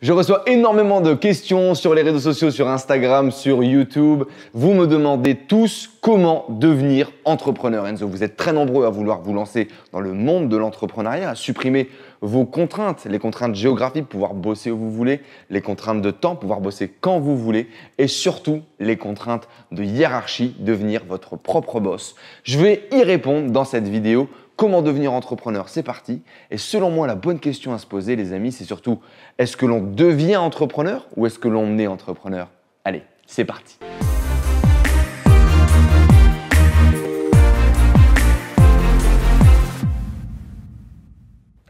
Je reçois énormément de questions sur les réseaux sociaux, sur Instagram, sur YouTube. Vous me demandez tous comment devenir entrepreneur. Enzo, vous êtes très nombreux à vouloir vous lancer dans le monde de l'entrepreneuriat, à supprimer vos contraintes, les contraintes géographiques, pouvoir bosser où vous voulez, les contraintes de temps, pouvoir bosser quand vous voulez et surtout les contraintes de hiérarchie, devenir votre propre boss. Je vais y répondre dans cette vidéo. Comment devenir entrepreneur? C'est parti. Et selon moi, la bonne question à se poser, les amis, c'est surtout est-ce que l'on devient entrepreneur ou est-ce que l'on est entrepreneur? Allez, c'est parti.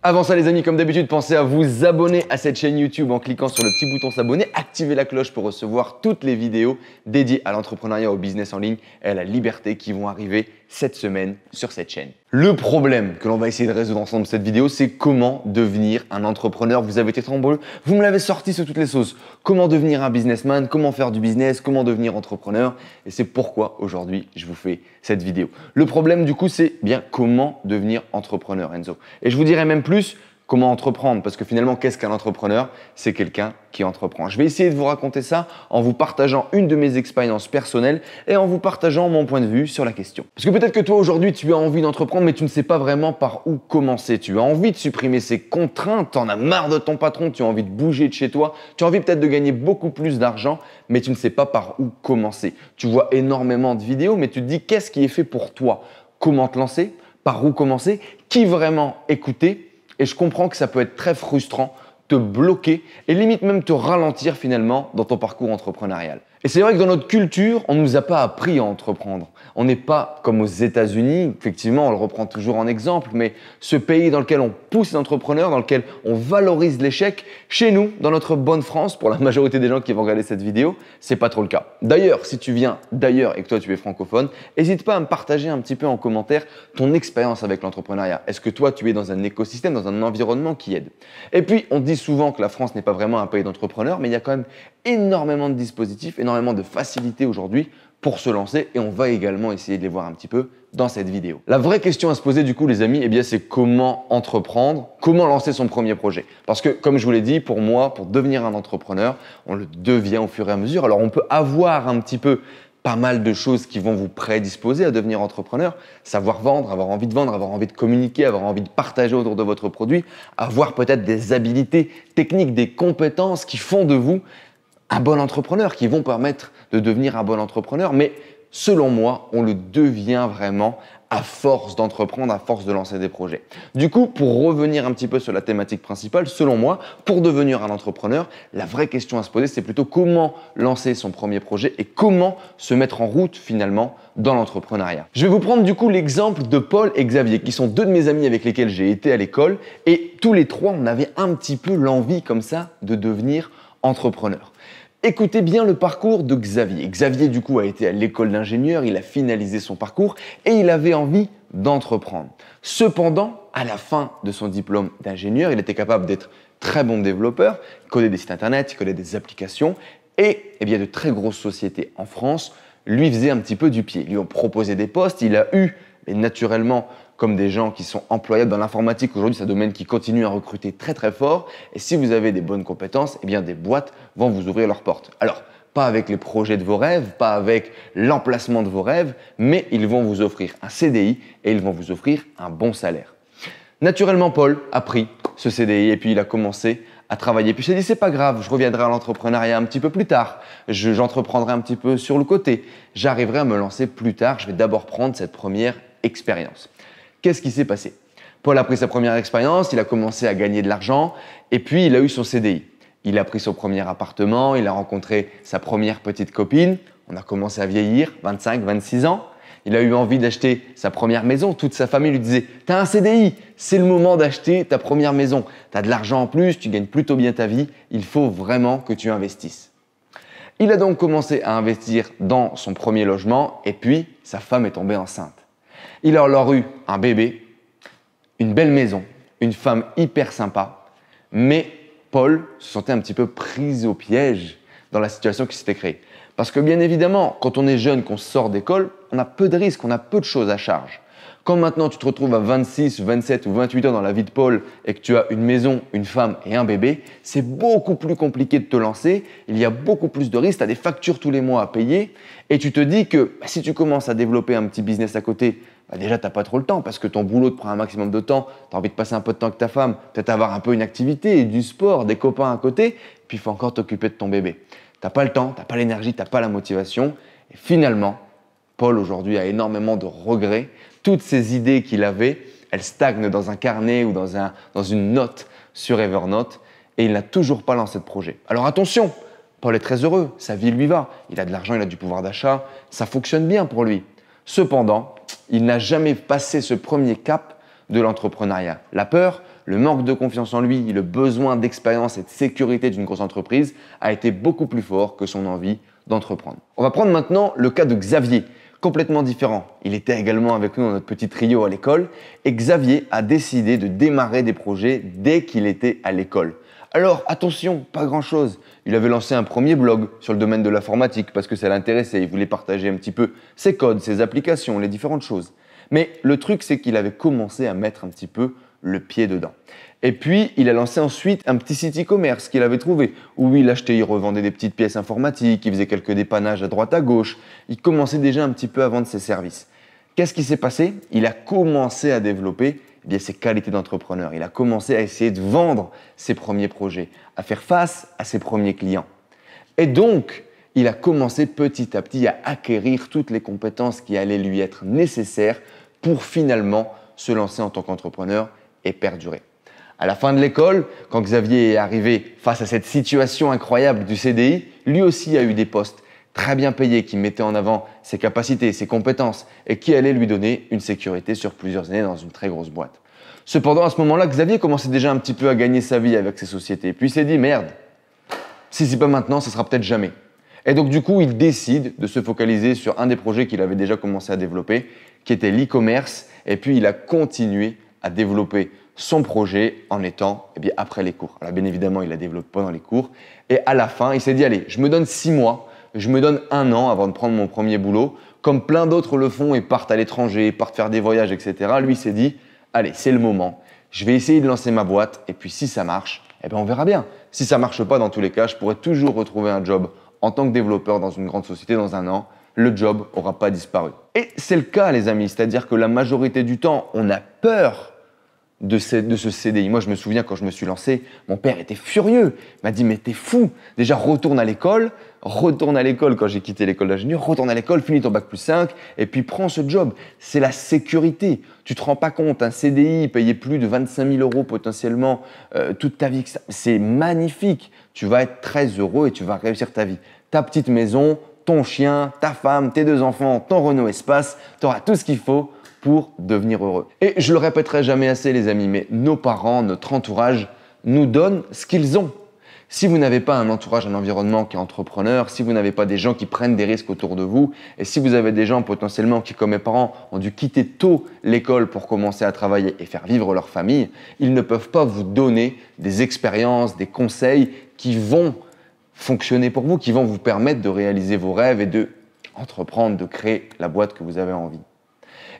Avant ça les amis, comme d'habitude, pensez à vous abonner à cette chaîne YouTube en cliquant sur le petit bouton s'abonner, activez la cloche pour recevoir toutes les vidéos dédiées à l'entrepreneuriat, au business en ligne et à la liberté qui vont arriver cette semaine sur cette chaîne. Le problème que l'on va essayer de résoudre ensemble dans cette vidéo, c'est comment devenir un entrepreneur. Vous avez été trop nombreux, vous me l'avez sorti sur toutes les sauces. Comment devenir un businessman, comment faire du business, comment devenir entrepreneur. Et c'est pourquoi aujourd'hui, je vous fais cette vidéo. Le problème du coup, c'est bien comment devenir entrepreneur, Enzo. Et je vous dirais même plus, comment entreprendre, parce que finalement, qu'est-ce qu'un entrepreneur? C'est quelqu'un qui entreprend. Je vais essayer de vous raconter ça en vous partageant une de mes expériences personnelles et en vous partageant mon point de vue sur la question. Parce que peut-être que toi, aujourd'hui, tu as envie d'entreprendre, mais tu ne sais pas vraiment par où commencer. Tu as envie de supprimer ces contraintes, tu en as marre de ton patron, tu as envie de bouger de chez toi, tu as envie peut-être de gagner beaucoup plus d'argent, mais tu ne sais pas par où commencer. Tu vois énormément de vidéos, mais tu te dis qu'est-ce qui est fait pour toi? Comment te lancer? Par où commencer? Qui vraiment écouter? Et je comprends que ça peut être très frustrant, te bloquer et limite même te ralentir finalement dans ton parcours entrepreneurial. Et c'est vrai que dans notre culture, on ne nous a pas appris à entreprendre. On n'est pas comme aux États-Unis, effectivement, on le reprend toujours en exemple, mais ce pays dans lequel on pousse les entrepreneurs, dans lequel on valorise l'échec, chez nous, dans notre bonne France, pour la majorité des gens qui vont regarder cette vidéo, c'est pas trop le cas. D'ailleurs, si tu viens d'ailleurs et que toi tu es francophone, n'hésite pas à me partager un petit peu en commentaire ton expérience avec l'entrepreneuriat. Est-ce que toi tu es dans un écosystème, dans un environnement qui aide? Et puis, on dit souvent que la France n'est pas vraiment un pays d'entrepreneurs, mais il y a quand même énormément de dispositifs, énormément de facilités aujourd'hui pour se lancer et on va également essayer de les voir un petit peu dans cette vidéo. La vraie question à se poser du coup les amis, eh bien c'est comment entreprendre, comment lancer son premier projet. Parce que comme je vous l'ai dit, pour moi, pour devenir un entrepreneur, on le devient au fur et à mesure. Alors on peut avoir un petit peu pas mal de choses qui vont vous prédisposer à devenir entrepreneur, savoir vendre, avoir envie de communiquer, avoir envie de partager autour de votre produit, avoir peut-être des habilités techniques, des compétences qui font de vous un bon entrepreneur, qui vont permettre de devenir un bon entrepreneur. Mais selon moi, on le devient vraiment à force d'entreprendre, à force de lancer des projets. Du coup, pour revenir un petit peu sur la thématique principale, selon moi, pour devenir un entrepreneur, la vraie question à se poser, c'est plutôt comment lancer son premier projet et comment se mettre en route finalement dans l'entrepreneuriat. Je vais vous prendre du coup l'exemple de Paul et Xavier, qui sont deux de mes amis avec lesquels j'ai été à l'école et tous les trois, on avait un petit peu l'envie comme ça de devenir entrepreneur. Écoutez bien le parcours de Xavier. Xavier, du coup, a été à l'école d'ingénieur, il a finalisé son parcours et il avait envie d'entreprendre. Cependant, à la fin de son diplôme d'ingénieur, il était capable d'être très bon développeur, il connaît des sites internet, il connaît des applications et eh bien, de très grosses sociétés en France lui faisaient un petit peu du pied. Ils lui ont proposé des postes, il a eu, et naturellement, comme des gens qui sont employables dans l'informatique. Aujourd'hui, c'est un domaine qui continue à recruter très très fort. Et si vous avez des bonnes compétences, eh bien des boîtes vont vous ouvrir leurs portes. Alors, pas avec les projets de vos rêves, pas avec l'emplacement de vos rêves, mais ils vont vous offrir un CDI et ils vont vous offrir un bon salaire. Naturellement, Paul a pris ce CDI et puis il a commencé à travailler. Puis il s'est dit, c'est pas grave, je reviendrai à l'entrepreneuriat un petit peu plus tard. J'entreprendrai un petit peu sur le côté. J'arriverai à me lancer plus tard. Je vais d'abord prendre cette première expérience. Qu'est-ce qui s'est passé? Paul a pris sa première expérience, il a commencé à gagner de l'argent et puis il a eu son CDI. Il a pris son premier appartement, il a rencontré sa première petite copine. On a commencé à vieillir, 25, 26 ans. Il a eu envie d'acheter sa première maison. Toute sa famille lui disait « T'as un CDI, c'est le moment d'acheter ta première maison. T'as de l'argent en plus, tu gagnes plutôt bien ta vie. Il faut vraiment que tu investisses. » Il a donc commencé à investir dans son premier logement et puis sa femme est tombée enceinte. Il a alors eu un bébé, une belle maison, une femme hyper sympa, mais Paul se sentait un petit peu pris au piège dans la situation qui s'était créée. Parce que bien évidemment, quand on est jeune, qu'on sort d'école, on a peu de risques, on a peu de choses à charge. Quand maintenant tu te retrouves à 26, 27 ou 28 ans dans la vie de Paul et que tu as une maison, une femme et un bébé, c'est beaucoup plus compliqué de te lancer. Il y a beaucoup plus de risques, tu as des factures tous les mois à payer et tu te dis que si tu commences à développer un petit business à côté, déjà, tu n'as pas trop le temps parce que ton boulot te prend un maximum de temps. Tu as envie de passer un peu de temps avec ta femme, peut-être avoir un peu une activité, du sport, des copains à côté, puis il faut encore t'occuper de ton bébé. Tu n'as pas le temps, tu n'as pas l'énergie, tu n'as pas la motivation. Et finalement, Paul aujourd'hui a énormément de regrets. Toutes ces idées qu'il avait, elles stagnent dans un carnet ou dans une note sur Evernote et il n'a toujours pas lancé de projet. Alors attention, Paul est très heureux, sa vie lui va. Il a de l'argent, il a du pouvoir d'achat, ça fonctionne bien pour lui. Cependant, il n'a jamais passé ce premier cap de l'entrepreneuriat. La peur, le manque de confiance en lui, le besoin d'expérience et de sécurité d'une grosse entreprise a été beaucoup plus fort que son envie d'entreprendre. On va prendre maintenant le cas de Xavier, complètement différent. Il était également avec nous dans notre petit trio à l'école et Xavier a décidé de démarrer des projets dès qu'il était à l'école. Alors attention, pas grand-chose. Il avait lancé un premier blog sur le domaine de l'informatique parce que ça l'intéressait. Il voulait partager un petit peu ses codes, ses applications, les différentes choses. Mais le truc, c'est qu'il avait commencé à mettre un petit peu le pied dedans. Et puis, il a lancé ensuite un petit site e-commerce qu'il avait trouvé où il achetait, il revendait des petites pièces informatiques, il faisait quelques dépannages à droite à gauche. Il commençait déjà un petit peu à vendre ses services. Qu'est-ce qui s'est passé? Il a commencé à développer ses qualités d'entrepreneur. Il a commencé à essayer de vendre ses premiers projets, à faire face à ses premiers clients. Et donc, il a commencé petit à petit à acquérir toutes les compétences qui allaient lui être nécessaires pour finalement se lancer en tant qu'entrepreneur et perdurer. À la fin de l'école, quand Xavier est arrivé face à cette situation incroyable du CDI, lui aussi a eu des postes très bien payés qui mettaient en avant ses capacités, ses compétences et qui allaient lui donner une sécurité sur plusieurs années dans une très grosse boîte. Cependant, à ce moment-là, Xavier commençait déjà un petit peu à gagner sa vie avec ses sociétés. Puis il s'est dit, merde, si c'est pas maintenant, ce sera peut-être jamais. Et donc du coup, il décide de se focaliser sur un des projets qu'il avait déjà commencé à développer, qui était l'e-commerce. Et puis il a continué à développer son projet en étant après les cours. Alors bien évidemment, il a développé pendant les cours. Et à la fin, il s'est dit, allez, je me donne 6 mois, je me donne 1 an avant de prendre mon premier boulot. Comme plein d'autres le font et partent à l'étranger, partent faire des voyages, etc. Lui, il s'est dit, allez, c'est le moment. Je vais essayer de lancer ma boîte. Et puis si ça marche, on verra bien. Si ça ne marche pas, dans tous les cas, je pourrai toujours retrouver un job en tant que développeur dans une grande société dans 1 an. Le job n'aura pas disparu. Et c'est le cas, les amis. C'est-à-dire que la majorité du temps, on a peur de ce CDI. Moi, je me souviens quand je me suis lancé, mon père était furieux. Il m'a dit, mais t'es fou. Déjà, retourne à l'école quand j'ai quitté l'école d'ingénieur, retourne à l'école, finis ton bac+5 et puis prends ce job. C'est la sécurité. Tu te rends pas compte, un CDI payé plus de 25 000 € potentiellement toute ta vie. C'est magnifique. Tu vas être très heureux et tu vas réussir ta vie. Ta petite maison, ton chien, ta femme, tes 2 enfants, ton Renault Espace, tu auras tout ce qu'il faut pour devenir heureux. Et je le répéterai jamais assez, les amis, mais nos parents, notre entourage nous donnent ce qu'ils ont. Si vous n'avez pas un entourage, un environnement qui est entrepreneur, si vous n'avez pas des gens qui prennent des risques autour de vous, et si vous avez des gens potentiellement qui, comme mes parents, ont dû quitter tôt l'école pour commencer à travailler et faire vivre leur famille, ils ne peuvent pas vous donner des expériences, des conseils qui vont fonctionner pour vous, qui vont vous permettre de réaliser vos rêves et de entreprendre, de créer la boîte que vous avez envie.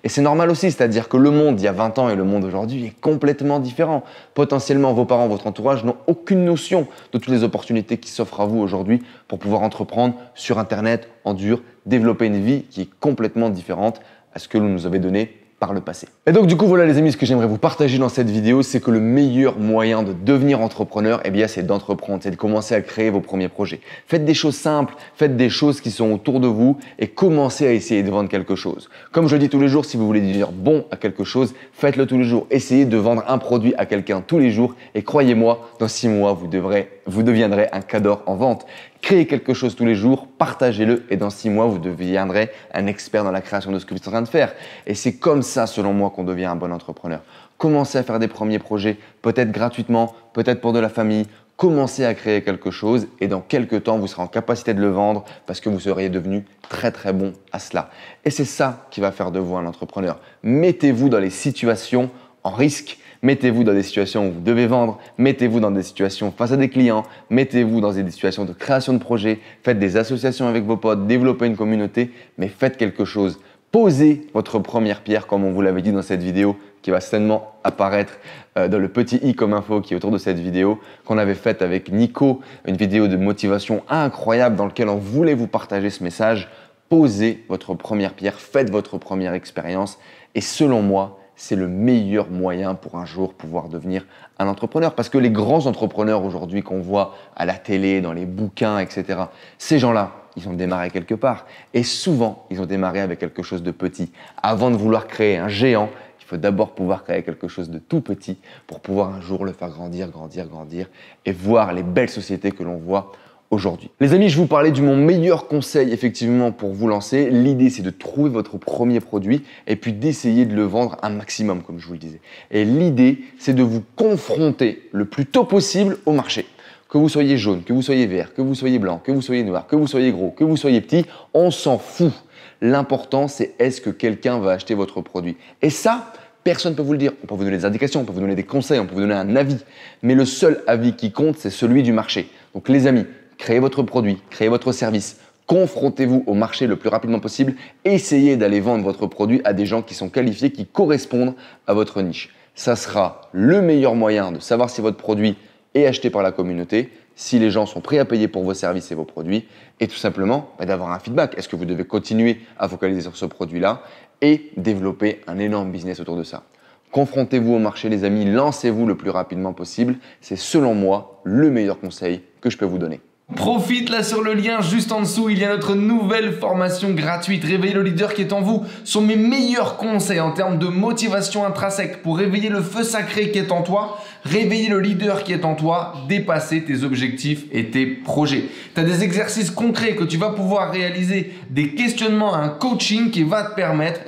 Et c'est normal aussi, c'est-à-dire que le monde il y a 20 ans et le monde aujourd'hui est complètement différent. Potentiellement, vos parents, votre entourage n'ont aucune notion de toutes les opportunités qui s'offrent à vous aujourd'hui pour pouvoir entreprendre sur Internet, en dur, développer une vie qui est complètement différente à ce que l'on nous avait donné par le passé. Et donc du coup voilà les amis, ce que j'aimerais vous partager dans cette vidéo, c'est que le meilleur moyen de devenir entrepreneur, c'est d'entreprendre, c'est de commencer à créer vos premiers projets. Faites des choses simples, faites des choses qui sont autour de vous et commencez à essayer de vendre quelque chose. Comme je dis tous les jours, si vous voulez devenir bon à quelque chose, faites-le tous les jours. Essayez de vendre un produit à quelqu'un tous les jours et croyez-moi, dans 6 mois, vous deviendrez un cador en vente. Créez quelque chose tous les jours, partagez-le et dans 6 mois, vous deviendrez un expert dans la création de ce que vous êtes en train de faire. Et c'est comme ça, selon moi, qu'on devient un bon entrepreneur. Commencez à faire des premiers projets, peut-être gratuitement, peut-être pour de la famille. Commencez à créer quelque chose et dans quelques temps, vous serez en capacité de le vendre parce que vous seriez devenu très très bon à cela. Et c'est ça qui va faire de vous un entrepreneur. Mettez-vous dans les situations en risque. Mettez-vous dans des situations où vous devez vendre, mettez-vous dans des situations face à des clients, mettez-vous dans des situations de création de projets, faites des associations avec vos potes, développez une communauté, mais faites quelque chose. posez votre première pierre, comme on vous l'avait dit dans cette vidéo, qui va certainement apparaître dans le petit i comme info qui est autour de cette vidéo, qu'on avait faite avec Nico, une vidéo de motivation incroyable dans laquelle on voulait vous partager ce message. Posez votre première pierre, faites votre première expérience et selon moi, c'est le meilleur moyen pour un jour pouvoir devenir un entrepreneur. Parce que les grands entrepreneurs aujourd'hui qu'on voit à la télé, dans les bouquins, etc., ces gens-là, ils ont démarré quelque part. Et souvent, ils ont démarré avec quelque chose de petit. Avant de vouloir créer un géant, il faut d'abord pouvoir créer quelque chose de tout petit pour pouvoir un jour le faire grandir, grandir, grandir et voir les belles sociétés que l'on voit aujourd'hui. Les amis, je vous parlais de mon meilleur conseil effectivement pour vous lancer. L'idée, c'est de trouver votre premier produit et puis d'essayer de le vendre un maximum, comme je vous le disais. Et l'idée, c'est de vous confronter le plus tôt possible au marché. Que vous soyez jaune, que vous soyez vert, que vous soyez blanc, que vous soyez noir, que vous soyez gros, que vous soyez petit, on s'en fout. L'important, c'est est-ce que quelqu'un va acheter votre produit. Et ça, personne ne peut vous le dire. On peut vous donner des indications, on peut vous donner des conseils, on peut vous donner un avis. Mais le seul avis qui compte, c'est celui du marché. Donc les amis, créez votre produit, créez votre service, confrontez-vous au marché le plus rapidement possible, essayez d'aller vendre votre produit à des gens qui sont qualifiés, qui correspondent à votre niche. Ça sera le meilleur moyen de savoir si votre produit est acheté par la communauté, si les gens sont prêts à payer pour vos services et vos produits, et tout simplement d'avoir un feedback. Est-ce que vous devez continuer à focaliser sur ce produit-là et développer un énorme business autour de ça? Confrontez-vous au marché les amis, lancez-vous le plus rapidement possible. C'est selon moi le meilleur conseil que je peux vous donner. Profite là sur le lien juste en dessous, il y a notre nouvelle formation gratuite Réveiller le leader qui est en vous. Ce sont mes meilleurs conseils en termes de motivation intrinsèque pour réveiller le feu sacré qui est en toi, réveiller le leader qui est en toi, dépasser tes objectifs et tes projets. Tu as des exercices concrets que tu vas pouvoir réaliser, des questionnements, un coaching qui va te permettre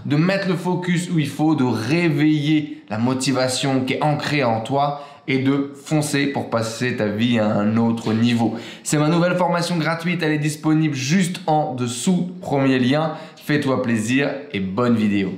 de mettre le focus où il faut, de réveiller la motivation qui est ancrée en toi et de foncer pour passer ta vie à un autre niveau. C'est ma nouvelle formation gratuite, elle est disponible juste en dessous, premier lien. Fais-toi plaisir et bonne vidéo.